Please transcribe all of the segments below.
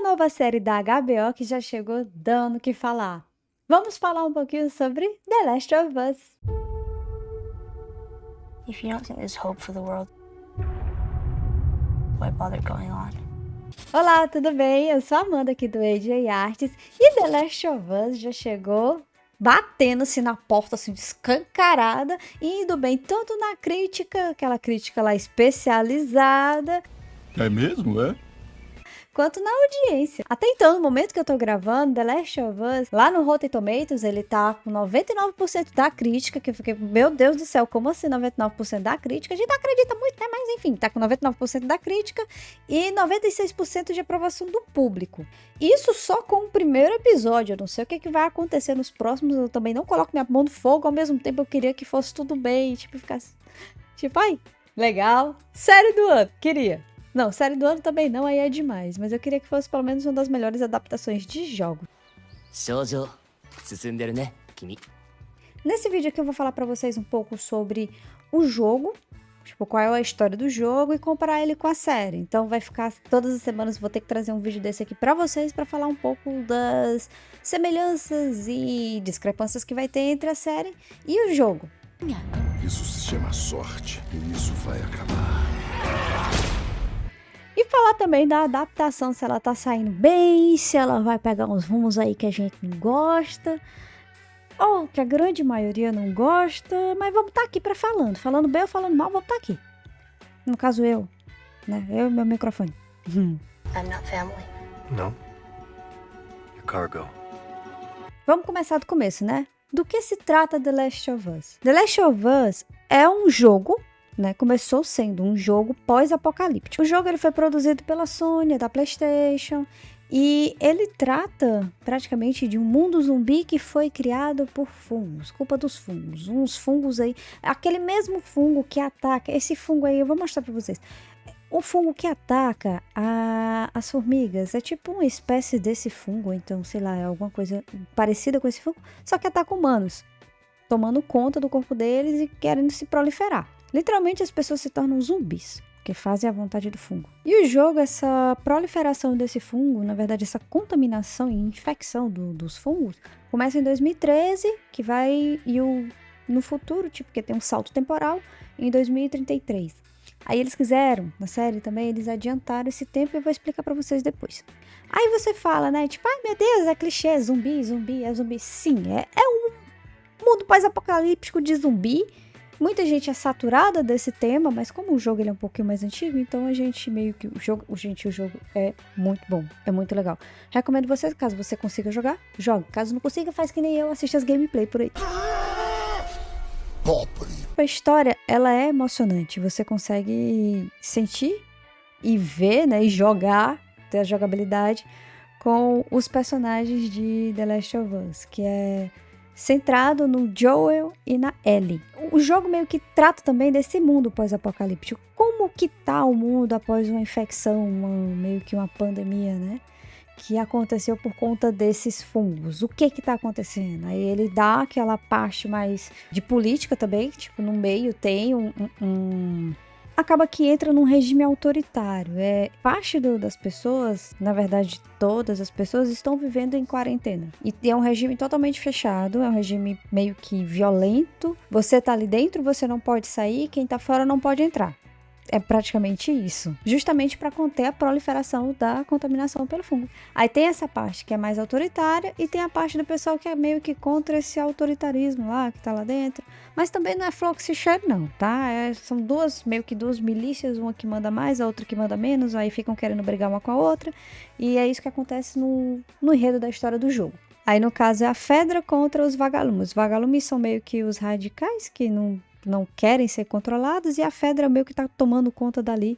a nova série da HBO que já chegou dando o que falar. Vamos falar um pouquinho sobre The Last of Us. If you don't think there's hope for the world, why bother going on? Olá, tudo bem? Eu sou a Amanda aqui do AJ Arts e The Last of Us já chegou batendo-se na porta, assim, escancarada, e indo bem tanto na crítica, aquela crítica lá especializada, É mesmo, é? quanto na audiência. Até então, no momento que eu tô gravando, The Last of Us, lá no Rotten Tomatoes, ele tá com 99% da crítica, que eu fiquei, meu Deus do céu, como assim 99% da crítica? A gente não acredita muito, né? Mas enfim, tá com 99% da crítica e 96% de aprovação do público. Isso só com o primeiro episódio, eu não sei o que vai acontecer nos próximos, eu também não coloco minha mão no fogo, ao mesmo tempo eu queria que fosse tudo bem, tipo, ficasse, tipo, ai, legal, série do ano, queria. Não, série do ano também não, aí é demais. Mas eu queria que fosse pelo menos uma das melhores adaptações de jogo. Nesse vídeo aqui eu vou falar pra vocês um pouco sobre o jogo, tipo, qual é a história do jogo e comparar ele com a série. Então vai ficar, todas as semanas eu vou ter que trazer um vídeo desse aqui pra vocês pra falar um pouco das semelhanças e discrepâncias que vai ter entre a série e o jogo. Isso se chama sorte e isso vai acabar. E falar também da adaptação, se ela tá saindo bem, se ela vai pegar uns rumos aí que a gente não gosta, ou que a grande maioria não gosta, mas vamos estar aqui pra falando bem ou falando mal, vamos estar aqui. No caso eu, né, eu e meu microfone. I'm not family. No. You're cargo. Vamos começar do começo, né? Do que se trata The Last of Us? The Last of Us é um jogo, né, começou sendo um jogo pós-apocalíptico. O jogo ele foi produzido pela Sony, da PlayStation, e ele trata praticamente de um mundo zumbi que foi criado por fungos, culpa dos fungos. Uns fungos aí, aquele mesmo fungo que ataca, esse fungo aí eu vou mostrar pra vocês. O fungo que ataca as formigas é tipo uma espécie desse fungo, então sei lá, é alguma coisa parecida com esse fungo, só que ataca humanos, tomando conta do corpo deles e querendo se proliferar. Literalmente as pessoas se tornam zumbis, que fazem a vontade do fungo. E o jogo, essa proliferação desse fungo, na verdade essa contaminação e infecção dos fungos, começa em 2013, que vai no futuro, tipo, porque tem um salto temporal, em 2033. Aí eles quiseram, na série também, eles adiantaram esse tempo e eu vou explicar pra vocês depois. Aí você fala, né, tipo, ai meu Deus, é clichê, zumbi, zumbi, é zumbi. Sim, é um mundo pós-apocalíptico de zumbi. Muita gente é saturada desse tema, mas como o jogo ele é um pouquinho mais antigo, então a gente meio que... O jogo é muito bom, é muito legal. Recomendo você, caso você consiga jogar, jogue. Caso não consiga, faz que nem eu, assiste as gameplay por aí. Pobre. A história, ela é emocionante. Você consegue sentir e ver, né, e jogar, ter a jogabilidade com os personagens de The Last of Us, que é centrado no Joel e na Ellie. O jogo meio que trata também desse mundo pós-apocalíptico. Como que tá o mundo após uma infecção, meio que uma pandemia, né? Que aconteceu por conta desses fungos. O que tá acontecendo? Aí ele dá aquela parte mais de política também, tipo, no meio tem acaba que entra num regime autoritário. Parte das pessoas, na verdade todas as pessoas, estão vivendo em quarentena. E é um regime totalmente fechado, é um regime meio que violento. Você tá ali dentro, você não pode sair, quem tá fora não pode entrar. É praticamente isso. Justamente para conter a proliferação da contaminação pelo fungo. Aí tem essa parte que é mais autoritária e tem a parte do pessoal que é meio que contra esse autoritarismo lá, que tá lá dentro. Mas também não é floco que se cheira não, tá? São meio que duas milícias, uma que manda mais, a outra que manda menos, aí ficam querendo brigar uma com a outra. E é isso que acontece no enredo da história do jogo. Aí no caso é a Fedra contra os vagalumes. Os vagalumes são meio que os radicais que não querem ser controlados, e a Fedra meio que tá tomando conta dali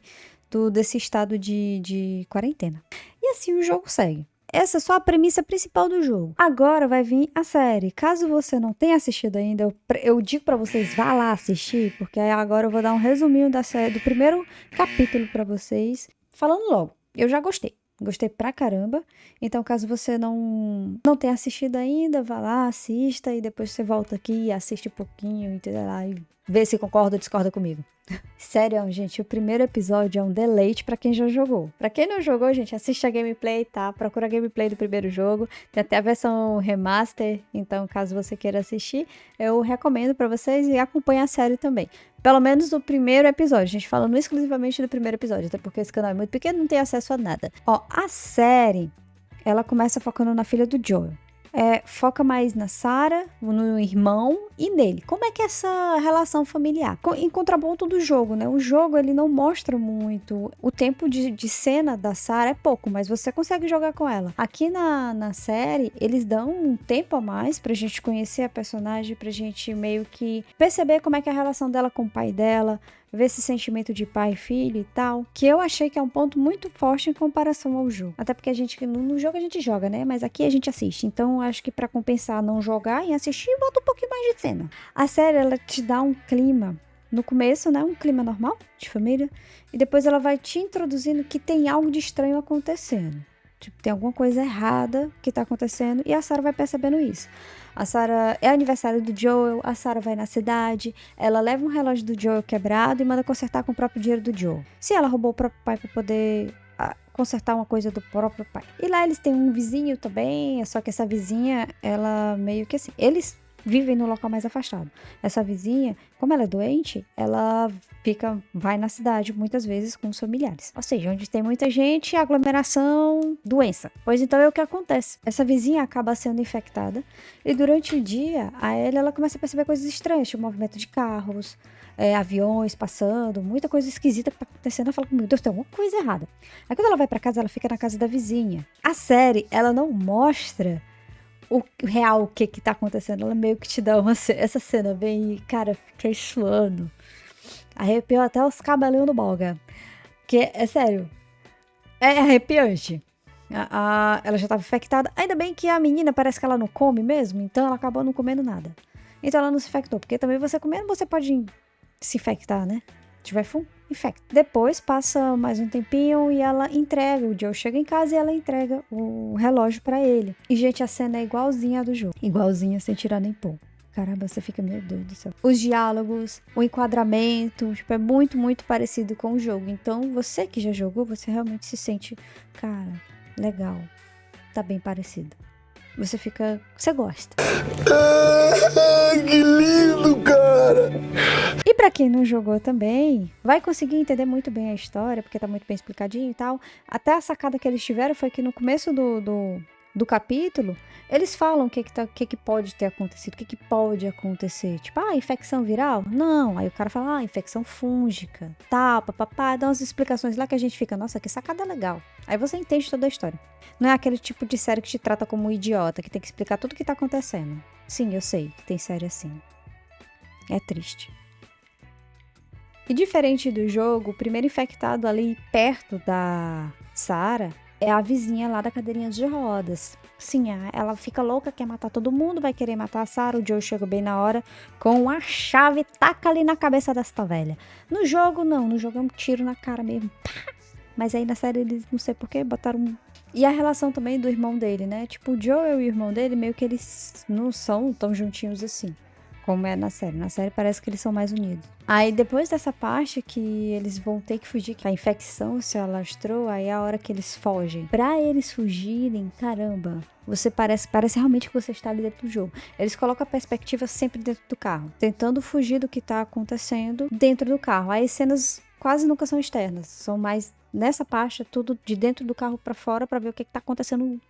desse estado de quarentena. E assim o jogo segue. Essa é só a premissa principal do jogo. Agora vai vir a série. Caso você não tenha assistido ainda, eu digo pra vocês, vá lá assistir, porque agora eu vou dar um resuminho da série, do primeiro capítulo pra vocês. Falando logo, eu já gostei. Gostei pra caramba. Então, caso você não tenha assistido ainda, vá lá, assista e depois você volta aqui e assiste um pouquinho, entendeu? Lá, e vê se concorda ou discorda comigo. Sério, gente, o primeiro episódio é um deleite pra quem já jogou. Pra quem não jogou, gente, assiste a gameplay, tá? Procura a gameplay do primeiro jogo. Tem até a versão remaster, então caso você queira assistir, eu recomendo pra vocês e acompanhe a série também. Pelo menos o primeiro episódio, a gente falando exclusivamente do primeiro episódio, até porque esse canal é muito pequeno, não tem acesso a nada. Ó, a série, ela começa focando na filha do Joel. Foca mais na Sarah, no irmão e nele. Como é que é essa relação familiar? Em contraponto do jogo, né? O jogo, ele não mostra muito. O tempo de cena da Sarah é pouco, mas você consegue jogar com ela. Aqui na série, eles dão um tempo a mais pra gente conhecer a personagem, pra gente meio que perceber como é que é a relação dela com o pai dela, ver esse sentimento de pai e filho e tal, que eu achei que é um ponto muito forte em comparação ao jogo. Até porque a gente, no jogo a gente joga, né? Mas aqui a gente assiste. Então, acho que pra compensar não jogar e assistir, bota um pouquinho mais de cena. A série, ela te dá um clima, no começo, né? Um clima normal, de família. E depois ela vai te introduzindo que tem algo de estranho acontecendo. Tipo, tem alguma coisa errada que tá acontecendo e a Sarah vai percebendo isso. A Sarah é aniversário do Joel, a Sarah vai na cidade, ela leva um relógio do Joel quebrado e manda consertar com o próprio dinheiro do Joel. Se ela roubou o próprio pai pra poder consertar uma coisa do próprio pai. E lá eles têm um vizinho também, só que essa vizinha, ela meio que assim, eles vivem no local mais afastado. Essa vizinha, como ela é doente, ela vai na cidade muitas vezes com os familiares. Ou seja, onde tem muita gente, aglomeração, doença. Pois então é o que acontece. Essa vizinha acaba sendo infectada e durante o dia, a Ellie, ela começa a perceber coisas estranhas, tipo movimento de carros, aviões passando, muita coisa esquisita que tá acontecendo. Ela fala, meu Deus, tem alguma coisa errada. Aí quando ela vai pra casa, ela fica na casa da vizinha. A série, ela não mostra o real, o que tá acontecendo. Ela meio que te dá essa cena bem, cara, fiquei suando. Arrepiou até os cabelinhos do bolga. Que é sério, é arrepiante. Ela já tava infectada. Ainda bem que a menina parece que ela não come mesmo, então ela acabou não comendo nada. Então ela não se infectou, porque também você comendo, você pode se infectar, né? Se tiver fungo, infecta. Depois passa mais um tempinho e ela entrega. O Joe chega em casa e ela entrega o relógio pra ele. E, gente, a cena é igualzinha à do jogo. Igualzinha, sem tirar nem pôr. Caramba, você fica, meu Deus do céu. Os diálogos, o enquadramento, tipo, é muito, muito parecido com o jogo. Então, você que já jogou, você realmente se sente, cara, legal. Tá bem parecido. Você fica, você gosta. Que lindo, cara! E pra quem não jogou também, vai conseguir entender muito bem a história, porque tá muito bem explicadinho e tal. Até a sacada que eles tiveram foi que no começo do capítulo, eles falam o que pode ter acontecido, o que pode acontecer. Tipo, infecção viral? Não. Aí o cara fala, infecção fúngica, tal, papapá, dá umas explicações lá que a gente fica, nossa, que sacada legal. Aí você entende toda a história. Não é aquele tipo de série que te trata como um idiota, que tem que explicar tudo o que tá acontecendo. Sim, eu sei que tem série assim. É triste. E diferente do jogo, o primeiro infectado ali perto da Sarah é a vizinha lá da cadeirinha de rodas. Sim, ela fica louca, quer matar todo mundo, vai querer matar a Sarah. O Joe chega bem na hora com a chave, taca ali na cabeça desta velha. No jogo, não. No jogo é um tiro na cara mesmo. Pá! Mas aí na série eles, não sei porquê, botaram... E a relação também do irmão dele, né? Tipo, o Joel e o irmão dele, meio que eles não são tão juntinhos assim, como é na série. Na série parece que eles são mais unidos. Aí depois dessa parte que eles vão ter que fugir, que a infecção se alastrou, aí é a hora que eles fogem. Pra eles fugirem, caramba, você parece realmente que você está ali dentro do jogo. Eles colocam a perspectiva sempre dentro do carro, tentando fugir do que tá acontecendo dentro do carro. Aí as cenas quase nunca são externas, são mais nessa parte, é tudo de dentro do carro pra fora, pra ver o que tá acontecendo,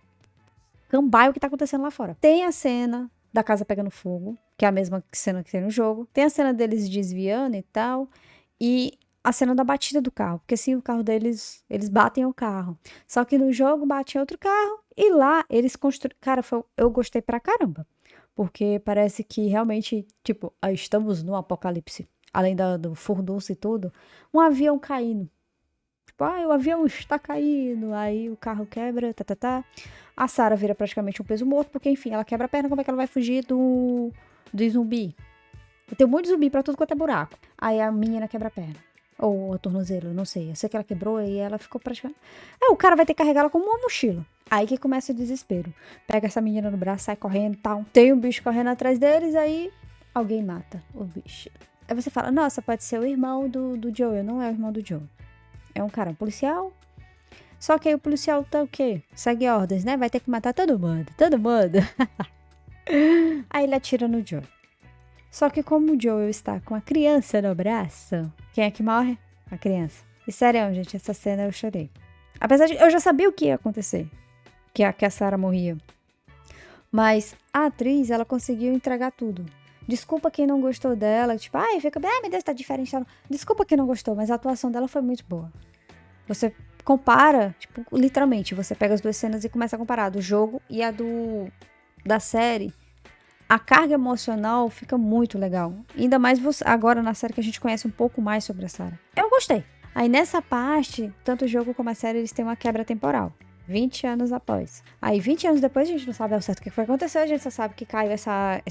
cambaio, o que tá acontecendo lá fora. Tem a cena da casa pegando fogo, que é a mesma cena que tem no jogo. Tem a cena deles desviando e tal. E a cena da batida do carro. Porque assim, o carro deles, eles batem o carro. Só que no jogo bate outro carro. E lá eles construíram... Cara, eu gostei pra caramba. Porque parece que realmente, tipo, estamos no apocalipse. Além do furdunço e tudo. Um avião caindo. Tipo, o avião está caindo. Aí o carro quebra, A Sarah vira praticamente um peso morto, porque, enfim, ela quebra a perna, como é que ela vai fugir do zumbi? Tem um monte de zumbi pra tudo quanto é buraco. Aí a menina quebra a perna. Ou o tornozelo, não sei. Eu sei que ela quebrou e ela ficou praticamente... o cara vai ter que carregar ela como uma mochila. Aí que começa o desespero. Pega essa menina no braço, sai correndo e tal. Tem um bicho correndo atrás deles, aí alguém mata o bicho. Aí você fala, nossa, pode ser o irmão do Joel. Não é o irmão do Joel. É um cara, um policial. Só que aí o policial tá o quê? Segue ordens, né? Vai ter que matar todo mundo. Todo mundo. Aí ele atira no Joel. Só que como o Joel está com a criança no braço, quem é que morre? A criança. E sério, gente, essa cena eu chorei. Apesar de eu já sabia o que ia acontecer. Que a Sarah morria. Mas a atriz, ela conseguiu entregar tudo. Desculpa quem não gostou dela. Tipo, ai, fica bem, ai meu Deus, tá diferente. Desculpa quem não gostou, mas a atuação dela foi muito boa. Você compara, tipo, literalmente, você pega as duas cenas e começa a comparar do jogo e a da série. A carga emocional fica muito legal. Ainda mais agora na série que a gente conhece um pouco mais sobre a Sarah. Eu gostei. Aí nessa parte, tanto o jogo como a série, eles têm uma quebra temporal. 20 anos após. Aí 20 anos depois a gente não sabe ao certo o que foi acontecer. A gente só sabe que caiu essa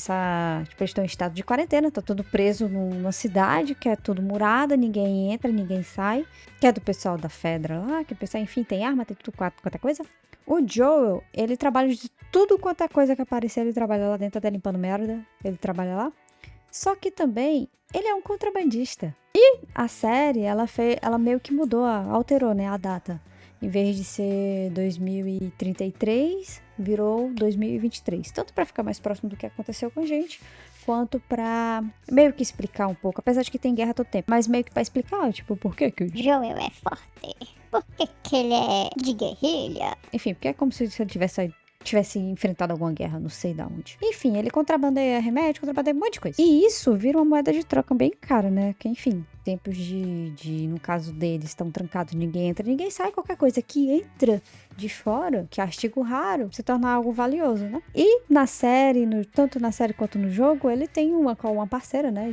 tipo, eles estão em estado de quarentena. Tá tudo preso numa cidade que é tudo murada. Ninguém entra, ninguém sai. Que é do pessoal da Fedra lá. Que o pessoal, enfim, tem arma, tem tudo quanto é coisa. O Joel, ele trabalha de tudo quanto é coisa que aparecer, ele trabalha lá dentro, até limpando merda, ele trabalha lá. Só que também, ele é um contrabandista. E a série, ela meio que mudou, alterou, né, a data. Em vez de ser 2033, virou 2023. Tanto para ficar mais próximo do que aconteceu com a gente, quanto pra meio que explicar um pouco. Apesar de que tem guerra todo tempo, mas meio que pra explicar, tipo, por que o Joel é forte. Por que ele é de guerrilha? Enfim, porque é como se ele tivesse enfrentado alguma guerra, não sei da onde. Enfim, ele contrabandeia remédio, contrabandeia um monte de coisa. E isso vira uma moeda de troca bem cara, né? Que, enfim, tempos no caso deles, estão trancados, ninguém entra, ninguém sai, qualquer coisa que entra de fora, que é artigo raro, se torna algo valioso, né? E na série, tanto na série quanto no jogo, ele tem uma parceira, né?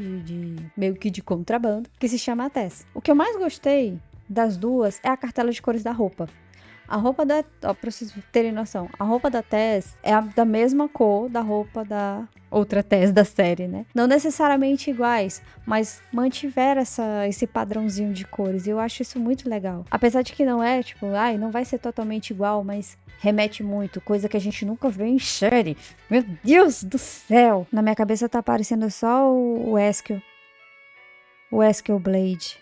Meio que de contrabando, que se chama Tess. O que eu mais gostei das duas é a cartela de cores da roupa. A roupa pra vocês terem noção, a roupa da Tess é da mesma cor da roupa da outra Tess da série, né? Não necessariamente iguais, mas mantiveram esse padrãozinho de cores. E eu acho isso muito legal. Apesar de que não é, tipo, não vai ser totalmente igual, mas remete muito, coisa que a gente nunca vê em série. Meu Deus do céu! Na minha cabeça tá aparecendo só o Eskel. O Eskel Blade.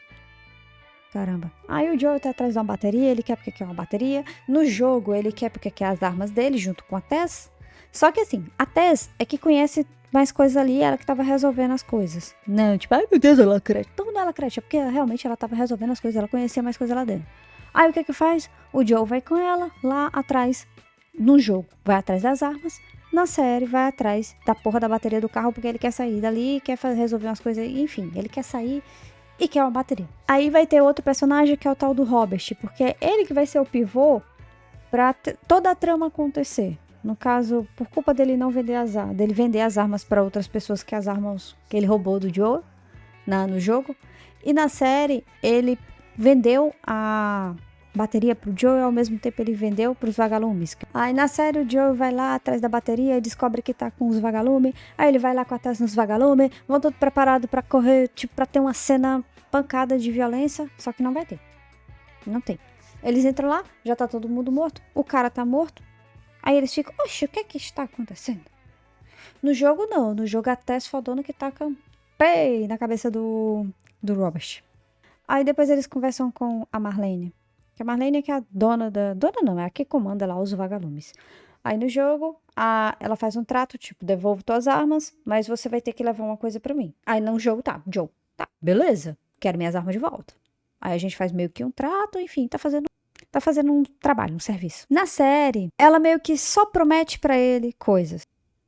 Caramba. Aí o Joel tá atrás de uma bateria, ele quer porque quer uma bateria. No jogo, ele quer porque quer as armas dele, junto com a Tess. Só que assim, a Tess é que conhece mais coisas ali, ela que tava resolvendo as coisas. Não, tipo, ai meu Deus, ela acredita. Então não ela acredita, porque realmente ela tava resolvendo as coisas, ela conhecia mais coisas lá dentro. Aí o que faz? O Joel vai com ela lá atrás, no jogo, vai atrás das armas. Na série, vai atrás da porra da bateria do carro, porque ele quer sair dali, quer resolver umas coisas, enfim, ele quer sair e quer uma bateria. Aí vai ter outro personagem que é o tal do Robert, porque é ele que vai ser o pivô pra toda a trama acontecer. No caso, por culpa dele não vender dele vender as armas para outras pessoas, que as armas que ele roubou do Joel no jogo. E na série, ele vendeu a bateria pro Joel, ao mesmo tempo ele vendeu pros vagalumes. Aí na série o Joel vai lá atrás da bateria e descobre que tá com os vagalumes. Aí ele vai lá com a Tess nos vagalumes, vão todo preparado pra correr, tipo, pra ter uma cena pancada de violência, só que não vai ter. Não tem. Eles entram lá, já tá todo mundo morto, o cara tá morto. Aí eles ficam, oxe, o que é que está acontecendo? No jogo não, no jogo a Tess fodona que taca pei na cabeça do Robert. Aí depois eles conversam com a Marlene. Que a Marlene é que é a dona não, é a que comanda lá os vagalumes. Aí no jogo, ela faz um trato, tipo, devolvo tuas armas, mas você vai ter que levar uma coisa pra mim. Aí no jogo Joe, tá, beleza, quero minhas armas de volta. Aí a gente faz meio que um trato, enfim, tá fazendo um trabalho, um serviço. Na série, ela meio que só promete pra ele coisas.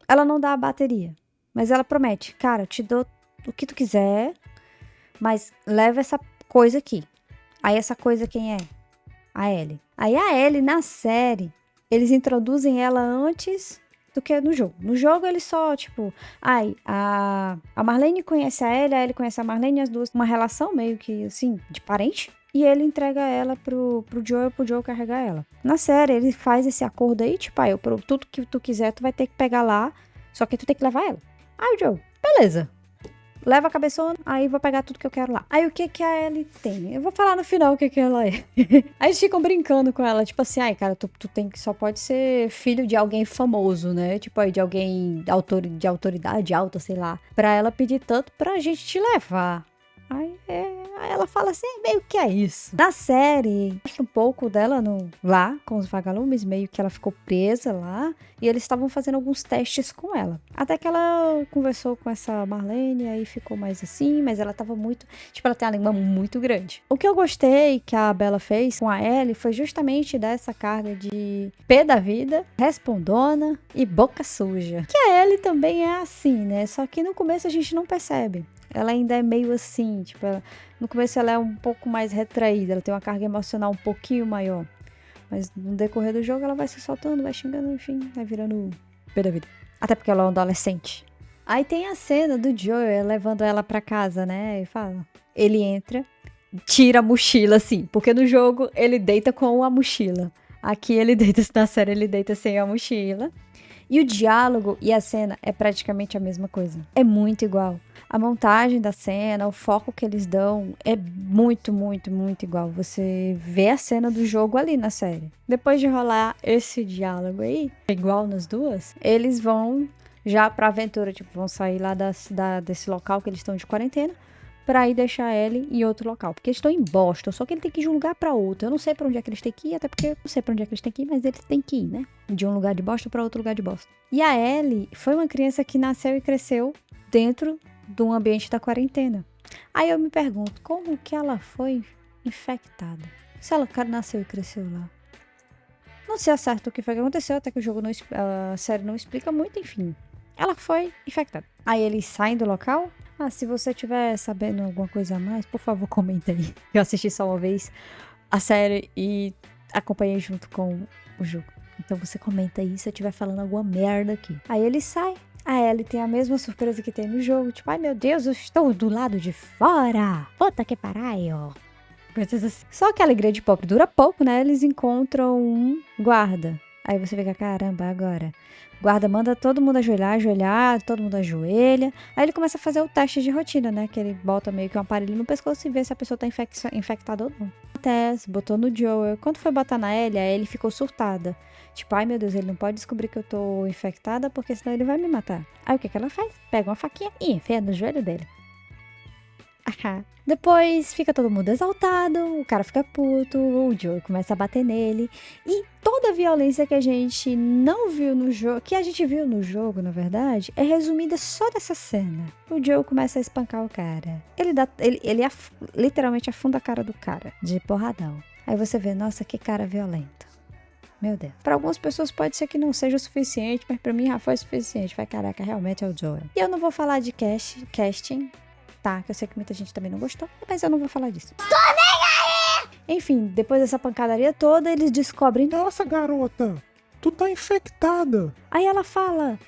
Ela não dá a bateria, mas ela promete, cara, eu te dou o que tu quiser, mas leva essa coisa aqui. Aí essa coisa quem é? A Ellie. Aí a Ellie, na série, eles introduzem ela antes do que no jogo. No jogo, eles só, tipo... a Marlene conhece a Ellie conhece a Marlene, as duas... Uma relação meio que, assim, de parente. E ele entrega ela pro Joel carregar ela. Na série, ele faz esse acordo aí, tipo... tudo que tu quiser, tu vai ter que pegar lá. Só que tu tem que levar ela. Aí o Joel, beleza. leva a cabeçona, aí vou pegar tudo que eu quero lá. Aí o que que a Ellie tem? Eu vou falar no final o que que ela é. Aí eles ficam brincando com ela, tipo assim, ai, cara, tu tem que só pode ser filho de alguém famoso, né? Tipo aí de alguém de autoridade alta, sei lá, pra ela pedir tanto pra gente te levar. Aí ela fala assim, meio que é isso. Na série, mostra um pouco dela lá com os vagalumes, meio que ela ficou presa lá. E eles estavam fazendo alguns testes com ela. Até que ela conversou com essa Marlene, aí ficou mais assim, mas ela tava muito... Tipo, ela tem a língua muito grande. O que eu gostei que a Bella fez com a Ellie foi justamente dar essa carga de pé da vida, respondona e boca suja. Que a Ellie também é assim, né? Só que no começo a gente não percebe. Ela ainda é meio assim, tipo, no começo ela é um pouco mais retraída, ela tem uma carga emocional um pouquinho maior. Mas no decorrer do jogo ela vai se soltando, vai xingando, enfim, vai virando pé da vida. Até porque ela é uma adolescente. Aí tem a cena do Joel levando ela pra casa, né, e fala... Ele entra, tira a mochila assim, porque no jogo ele deita com a mochila. Aqui ele deita, na série ele deita sem a mochila. E o diálogo e a cena é praticamente a mesma coisa. É muito igual. A montagem da cena, o foco que eles dão é muito, muito, muito igual. Você vê a cena do jogo ali na série. Depois de rolar esse diálogo aí, igual nas duas, eles vão já pra aventura, tipo, vão sair lá desse local que eles estão de quarentena pra ir deixar ele em outro local. Porque eles estão em Boston, só que ele tem que ir de um lugar pra outro. Eu não sei pra onde é que eles têm que ir, até porque eu não sei pra onde é que eles têm que ir, mas eles têm que ir, né? De um lugar de Boston pra outro lugar de Boston. E a Ellie foi uma criança que nasceu e cresceu dentro do ambiente da quarentena. Aí eu me pergunto, como que ela foi infectada? Se ela nasceu e cresceu lá. Não sei certo o que foi que aconteceu, até que o jogo a série não explica muito, enfim. Ela foi infectada. Aí eles saem do local. Ah, se você estiver sabendo alguma coisa a mais, por favor, comenta aí. Eu assisti só uma vez a série e acompanhei junto com o jogo. Então você comenta aí se eu estiver falando alguma merda aqui. Aí ele sai. A Ellie tem a mesma surpresa que tem no jogo. Tipo, ai meu Deus, eu estou do lado de fora. Puta que pariu. Coisas assim. Só que a alegria de pobre dura pouco, né? Eles encontram um guarda. Aí você fica, caramba, agora... Guarda manda todo mundo ajoelhar, todo mundo ajoelha. Aí ele começa a fazer o teste de rotina, né? Que ele bota meio que um aparelho no pescoço e vê se a pessoa tá infectada ou não. Teste, botou no Joel. Quando foi botar na Ellie, a Ellie ficou surtada. Tipo, ai meu Deus, ele não pode descobrir que eu tô infectada porque senão ele vai me matar. Aí o que ela faz? Pega uma faquinha e enfia no joelho dele. Aham. Depois fica todo mundo exaltado, o cara fica puto, o Joe começa a bater nele. E toda a violência que a gente não viu no jogo, que a gente viu no jogo, na verdade, é resumida só nessa cena. O Joe começa a espancar o cara. Ele literalmente afunda a cara do cara, de porradão. Aí você vê, nossa, que cara violento. Meu Deus. Para algumas pessoas pode ser que não seja o suficiente, mas para mim já foi o suficiente. Vai, caraca, realmente é o Joe. E eu não vou falar de casting, tá? Que eu sei que muita gente também não gostou, mas eu não vou falar disso. Tô nem aí! Enfim, depois dessa pancadaria toda, eles descobrem... Nossa, garota, tu tá infectada. Aí ela fala...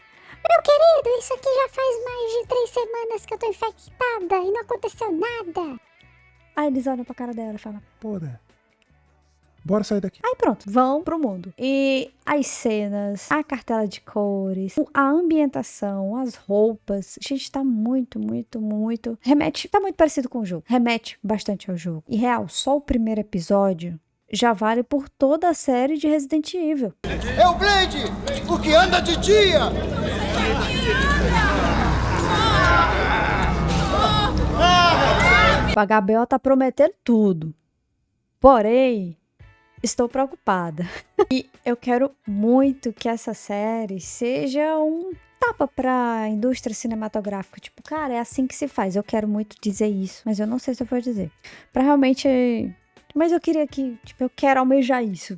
Meu querido, isso aqui já faz mais de 3 semanas que eu tô infectada e não aconteceu nada. Aí eles olham pra cara dela e falam... Porra. Bora sair daqui. Aí pronto, vão pro mundo. E as cenas, a cartela de cores, a ambientação, as roupas. Gente, tá muito, muito, muito... tá muito parecido com o jogo. Remete bastante ao jogo. E real, só o primeiro episódio já vale por toda a série de Resident Evil. É o Blade, o que anda de dia! A HBO tá prometendo tudo. Porém... estou preocupada. E eu quero muito que essa série seja um tapa pra indústria cinematográfica. Tipo, cara, é assim que se faz. Eu quero muito dizer isso, mas eu não sei se eu vou dizer. Pra realmente... Mas eu queria que... Tipo, eu quero almejar isso.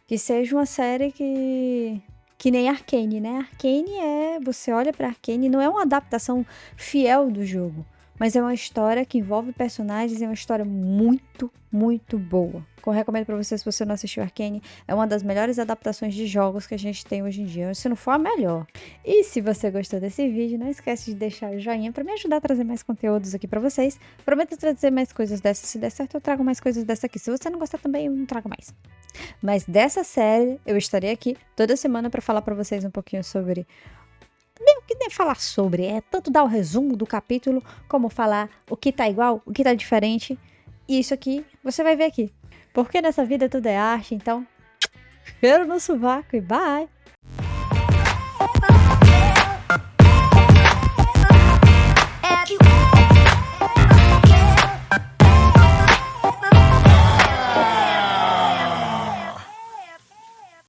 Que seja uma série que nem Arcane, né? Arcane é... Você olha pra Arcane, não é uma adaptação fiel do jogo. Mas é uma história que envolve personagens e é uma história muito, muito boa. Eu recomendo pra você, se você não assistiu Arcane, é uma das melhores adaptações de jogos que a gente tem hoje em dia, se não for a melhor. E se você gostou desse vídeo, não esquece de deixar o joinha pra me ajudar a trazer mais conteúdos aqui pra vocês. Prometo trazer mais coisas dessas, se der certo eu trago mais coisas dessa aqui. Se você não gostar também, eu não trago mais. Mas dessa série, eu estarei aqui toda semana pra falar pra vocês um pouquinho sobre... que nem falar sobre, é tanto dar o resumo do capítulo, como falar o que tá igual, o que tá diferente. E isso aqui, você vai ver aqui. Porque nessa vida tudo é arte, então... cheiro no sovaco e bye!